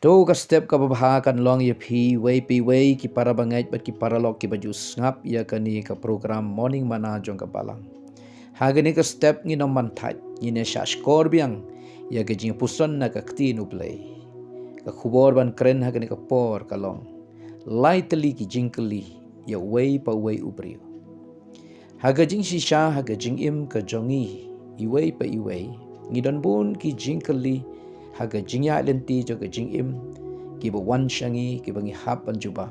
To ka step ka babahakan long ya pi way ki para bangait bat ki para lok ki baju ngap ya kani ka program morning mana jong ka balang. Hagani ka step ngi no mantat ngi ne sha skor biang ya ke jing puson na ka kti nu play. Ka khubor ban kren hagani ka por ka long. Lightly ki jingkeli ya way ubrio. Haga jing shisha haga jing im ka jongi iway ngi don bun ki jingkeli haga jingya lenti jo ke jing im ki bo wan shangi ki bangi hap an juba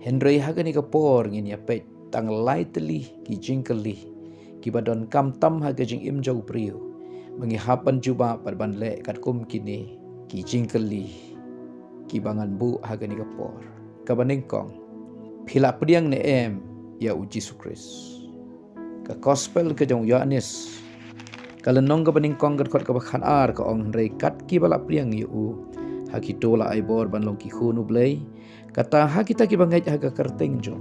Henry haga ni ka por ngin ya pet tang lightly ki jingkeli ki badon kam tam haga jing im jo prio bangi hap an juba par ban le kat kum kini ki jingkeli ki bangan bu haga ni ka por ka baning kong phila priang ne em ya uji sukris ka gospel ke jong Yohanes kalau nong ka baning kong kat ka bakhan ar ka ong rei kat ki bala priang yu haki tola ai bor ban long ki khunu blei kata ha kita ki bangai ha ka kerteng jo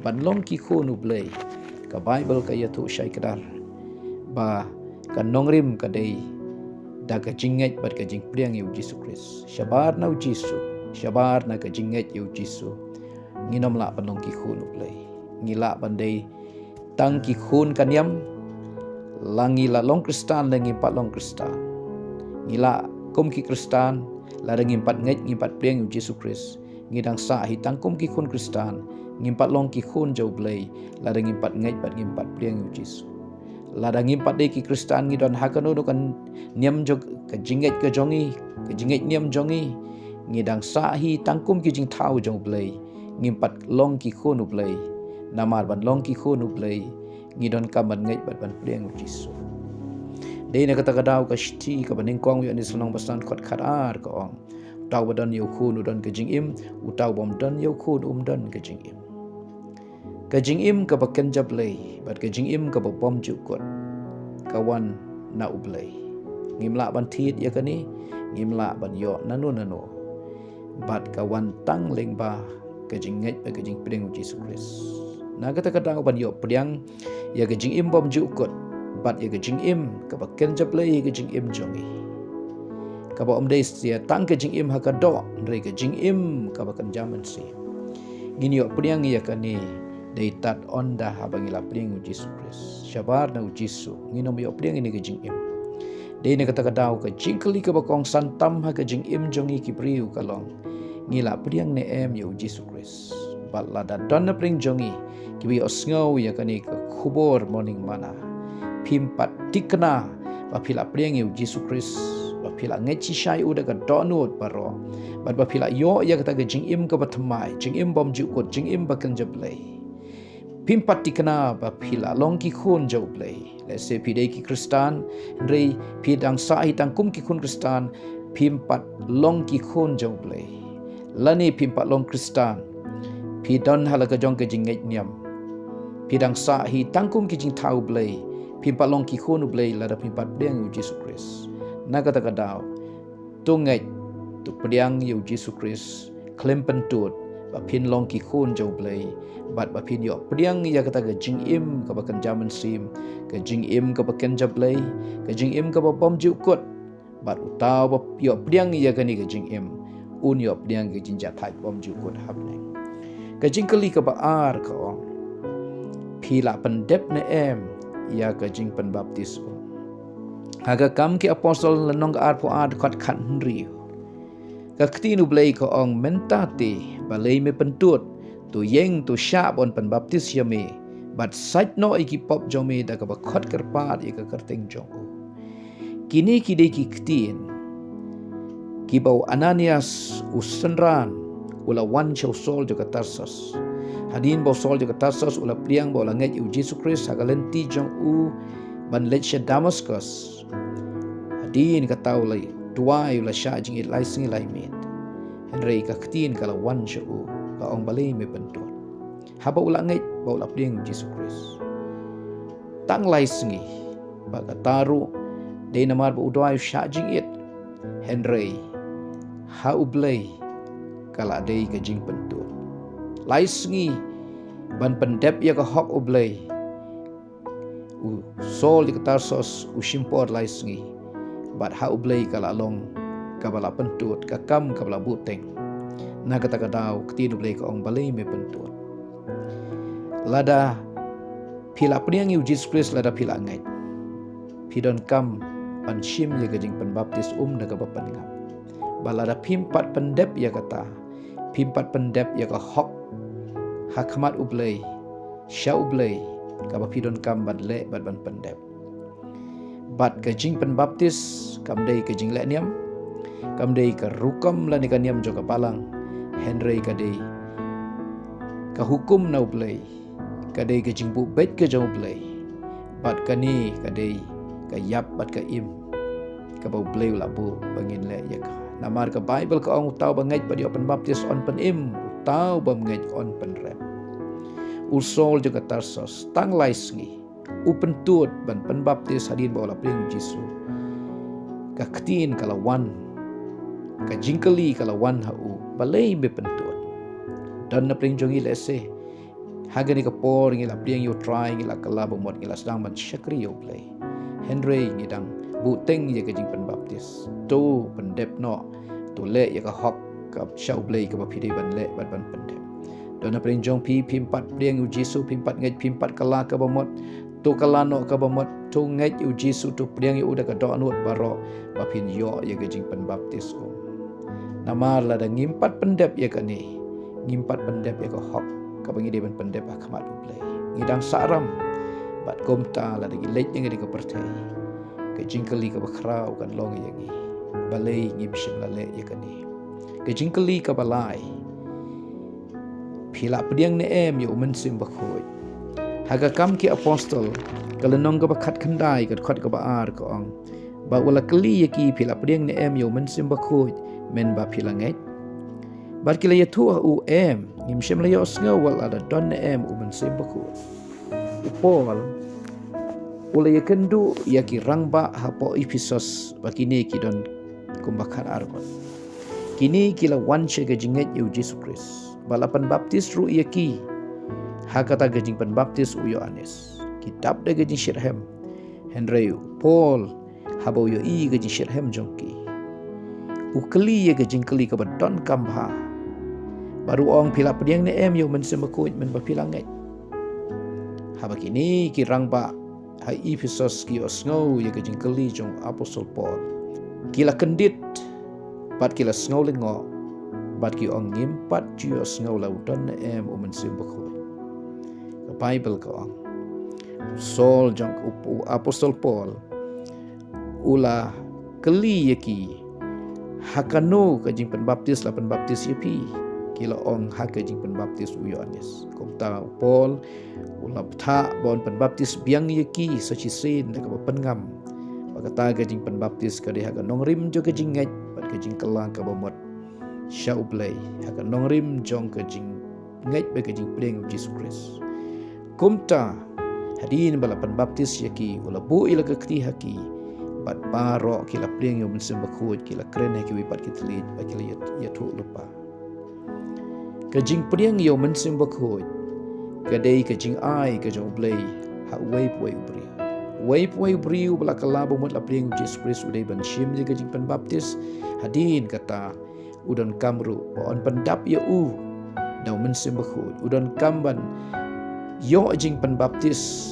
ban long ki khunu blei ka bible ka ya tu shai kadar ba ka nong rim ka dei da ka jinget bat ka jing priang yu Jesus Christ shabar na Jisu shabar na ka jinget yu Jisu nginom la ban long ki khunu blei ngila ban dei tang ki khun kanyam langi la long kristan lengi pat long kristan ngila kum ki kristan la rengi pat nget ngi pat priang yu Jesus Christ ngidang sa hi tang kum ki khun kristan ngi pat long ki khun jau blei la rengi pat nget pat ngi pat priang yu Jesus la dangi pat de ki kristan ngi don hakano do kan niam jog ka jinget ka jongi ka jinget niam jongi ngidang sa hi tang kum ki jing thau jau blei ngi pat long ki khun blei namar ban long ki khun blei ngidon kaman ngai bat ban priang Jisu dei na kata kadau ka shti ka baning kong wi ani sunong basan khot kharar ka ong taw badan yo khun udon ka jing im utaw bom dan yo khun dan ka jing im ka baken jablei bat ka jing im ka bom ju kot kawan na ublei ngimla ban thit ya kani ngimla ban yo nanu bat kawan tang leng ba ka jing ngai ka jing priang Jisu Christ na kata kadang ban yo priang ya ke jing im bom ju kot bat ya ke jing im ka baken jablei ke jing im jongi ka ba omdei sia tang ke jing im ha ka do re ke jing im ka baken jaman si ngini yo priang ya kani dei tat onda ha bangila priang Jesus Christ shabar na Jisu nginom yo priang ini ke jing im dei ne kata kadau ka jingkeli ka bakong santam ha ke jing im jongi ki priu kalong ngila priang ne em yo Jesus Christ bat la da don na pring jongi kibi osngau ya kani ka khubor morning mana pimpat tikna ba phila priang yu Jesus Christ ba phila ngechi shai uda ka donut paro bat ba phila yo ya kata ga jing im ka batmai jing im bom ju ko jing im ba kan jablei pimpat tikna ba phila long ki khun jablei le se pidei ki kristan rei pidang sai tang kum ki khun kristan pimpat long ki khun jablei lani pimpat long kristan pidon halaga jong ke jing niam pidang sa hi tangkum ki jing thau blei pimpat long ki khonu blei la da pimpat priang yu Jesus Christ na kata kadau tungai tu priang yu Jesus Christ klempen tut ba pin long ki khon jau blei bat ba pin yo priang ya kata ga jing im ka bakan jaman sim ka jing im ka bakan jablei ka jing im ka ba pom ju kot bat utaw ba yo priang ya kani ka jing im un yo priang ka jing ja thai pom ju kot hapne ka jing kali ka ba ar ka ong phila pendep ne em ya ka jing pen baptis haga kam ki apostol lanong ar po ad khat khan ri ka ktinu blei ko ong mentate balei me pentut tu yeng tu sha bon pen baptis yame bat sait no iki pop jome da ka ba khat karpat ya ka karteng jong kini ki de ki ktin ki bau Ananias usenran ula wan chau sol jo ka Tarsus hadin bo sol jo ka Tarsus ula priang bo langet yu Jesus Christ hagalenti jong u ban letsha Damascus hadin ka tau lai tuai ula sha jing it lai sing lai mit henrei ka ktin kala wan chau ka ong balei me pentot haba ula ngai bo ula priang Jesus Christ tang lai singi ba ka taru de namar bo udai sha jing it henrei ha ublei kala dei ka jing pentot lai singi ban pendep ya ka hok ublei u sol di Tarsus u shimpor lai singi bat ha ublei kala long kabala pentut kakam kabala buteng na kata kadau ketidu blai ka ong balai me pentut lada pila priang yu Jesus Christ lada pila ngai pidon kam pan shim ye gajing pan baptis na ka bapan ngam balada pimpat pendep ya kata pimpat pendep ya ka hok hakmat ublai syau ublai ka pidon kam ban le ban pendep bat gajing pan baptis kam dei gajing le niam kam dei ka rukam la ni ka niam jo ka palang Henry ka dei ka hukum na ublai ka dei gajing bu bet ka jo ublai bat kani ka dei ka yap bat ka im ka bau blai la bu bangin le ya ka namar ka Bible ka ong tau bangai pa di open baptis on pen im tau ba bangai on pen rep usol juga tarsos tang lais ngi upen tut ban pen baptis hadin ba ola pring Jesu ka ktin kala wan ka jingkali kala wan hau balai be pentut dan na pring jongi lese hagani ka por ngi la pring you try ngi la kala ba mod ngi la sedang ban syakri yo play Henry ngi dang buteng ye ka jing pen baptis tu pendep no tu le ye ka hok ka syau play ka ba phidi ban le ban pendep dan na pring jong pi pimpat pring yu Jesu pimpat ngai pimpat kala ka ba mod tu kala no ka ba mod tu ngai yu Jesu tu pring yu da ka do anut baro ba pin yo ye ka jing pen baptis ko namar la da ngimpat pendep ye ka ni ngimpat pendep ye ka hok ka bangi de ban pendep akmat ublai ngidang saram bat komta la da gilej ngi de ka pertai ke jingkali ka bakrau kan long yang ni balai ngi bishim la le ye ka ni ke jingkali ka balai phila pediang ne em yo men sim bakhoi haga kam ki apostol kalenong ka bakhat khandai ka khat ka baar ka ong ba wala kali ye ki phila pediang ne em yo men sim bakhoi men ba phila ngai bar kila ye thu u em ngim shem la yo snga wal ada don ne em u men sim bakhoi upol ula ye kendu ya ki rangba hapo Ephesus bakini ki don kumbakar argon kini kila wan che gajinget yu Jesus Christ balapan baptis ru ye ki hakata gajing pan baptis u Yohanes kitab de gajing Shirhem Henry Paul habo yo i gajing Shirhem jongki ukli ye gajing kli ka badon kambha baru ong pila pediang ne em yo men semakuit men bapilanget habakini ki rangba hai Ephesus ki osngau ye gajing kali jong apostol Paul kila kendit bat kila snau lengo bat ki ong ngimpat ji osngau lautan em umen sim bakho the Bible ko Saul jong apostol Paul ula kali ye ki hakano gajing penbaptis la penbaptis ye pi kila ong hak gajing penbaptis u Yohanes komta Paul ulap tha bon penbaptis biang ye ki sachi sin ka pengam bagata gajing penbaptis ka deha nong rim jo gajing ngai bat gajing kelang ka bomot syau play ha nong rim jong gajing ngai be gajing pleng Jesus Christ kumta hadin bala penbaptis ye ki ula bu ila ka kti haki bat baro kila pleng yo mensem bakhut kila kren ki wipat kitlit ba kila ya thu lupa kajing priang yo mensem bakhut kadai kajing ai kajong play ha wave wave bri bala kala bomot la priang Jesus Christ udai ban shim je kajing penbaptis hadin kata udon kamru on pendap ya dau mensem bakhut udon kamban yo jing penbaptis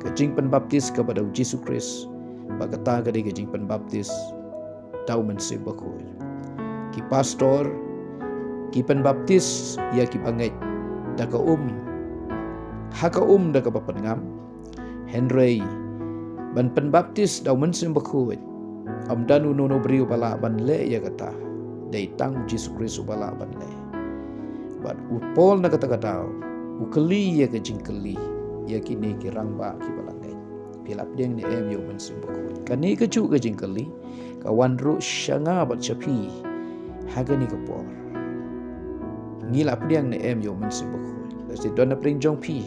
kajing penbaptis kepada Jesus Christ bagata kadai kajing penbaptis dau mensem bakhut ki pastor ki penbaptis ya ki bangai daka haka daka papangam Henry ban penbaptis dau mensem bakhut am danu nono brio bala ban le ya kata dai tang Jesus Christ bala ban le bat upol na kata kata ukeli ya ke jingkeli ya kini ki rangba ki balangai pilap deng ni em yo mensem bakhut kani ke chu ke jingkeli kawan ru syanga bat chapi hagani ke por ngila pediang ne em yo mensem bakhut lasi dona pring jong pi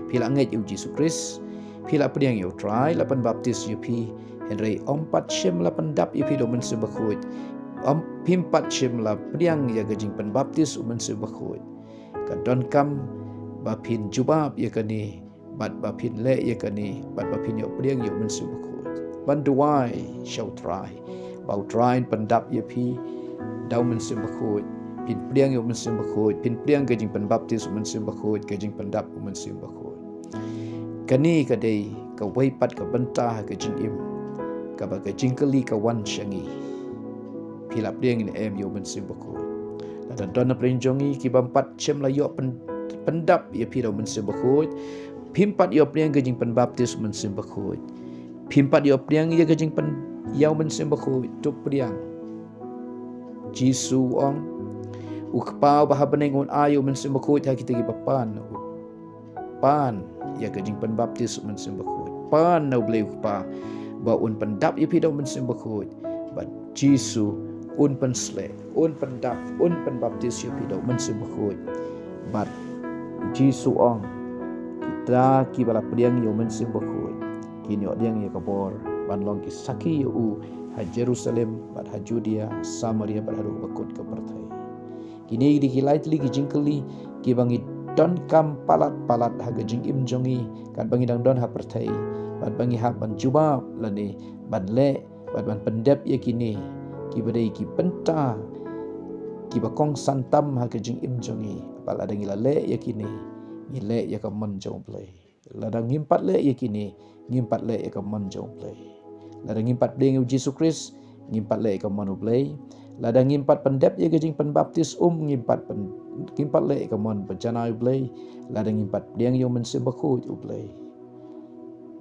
pila ngai yu Jesus Christ pila pediang yo try lapan baptis yu pi Henry ompat shem lapan dap yu pi do mensem bakhut pimpat shem la pediang ya gajing penbaptis mensem bakhut ka don kam bapin jubab ya kani bat bapin le ya kani bat bapin yo pediang yo mensem bakhut ban duai shall try bau train pendap ya pi dau men sim bakhoi pin priang yo men sim bakhoi pin priang ke jing pen baptis men sim bakhoi ke jing pendap men sim bakhoi kani ka dei ka wei pat ka banta ka jing im ka ba ka jing kali ka wan shangi pilap priang ni em yo men sim bakhoi la dan dona prenjongi ki bampat chem la yo pendap ya pi dau men sim bakhoi pimpat yo priang ke jing pen baptis men sim bakhoi pimpat yo priang ya ke jing pen yau men sim bakhoi tu priang Jisu ong ukpau bahabeneng on ayo men sim bakhoi ha kita gi papan pan ya ke jing pen baptis men sim bakhoi pan no bleu pa ba un pendap ya pi dau men sim bakhoi ba Jisu un pen sle un pendap un pen baptis ya pi dau men sim bakhoi ba Jisu ong kita ki bala priang yo men sim bakhoi kini odiang ya kabor ban long ki saki yo u ha Jerusalem bad ha Judea Samaria bad ha bakut ke perthai kini di kilai tli ki jingkeli ki bangi don kam palat ha gajing im jongi kan bangi dang don ha perthai bad bangi ha ban juba lani ban le bad ban pendep ya kini ki badai ki penta ki bakong santam ha gajing im jongi pala dangi la le ya kini ngile ya ka mon jong play ladang ngimpat le ya kini ngimpat le ya ka mon jong play ladang ngimpat ding Yesus Kristus ngimpat le ka mon play ladang ngimpat pendep ya gajing penbaptis ngimpat ngimpat le ka mon bencana play ladang ngimpat ding yo men sebakhu play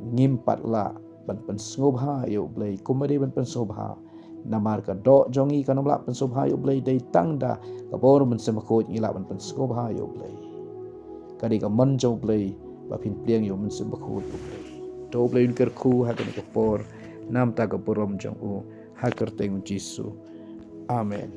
ngimpat la ban pensngobha yo play kumari ban pensobha namar ka do jongi ka nomla pensobha yo play dai tangda ka bor men sebakhu ngila ban pensngobha yo play kadi ka mon jong play ba pin pliang yo men sebakhu play do play ker khu ha ka por nam ta ka porom jong u ha ker teng Jisu amen.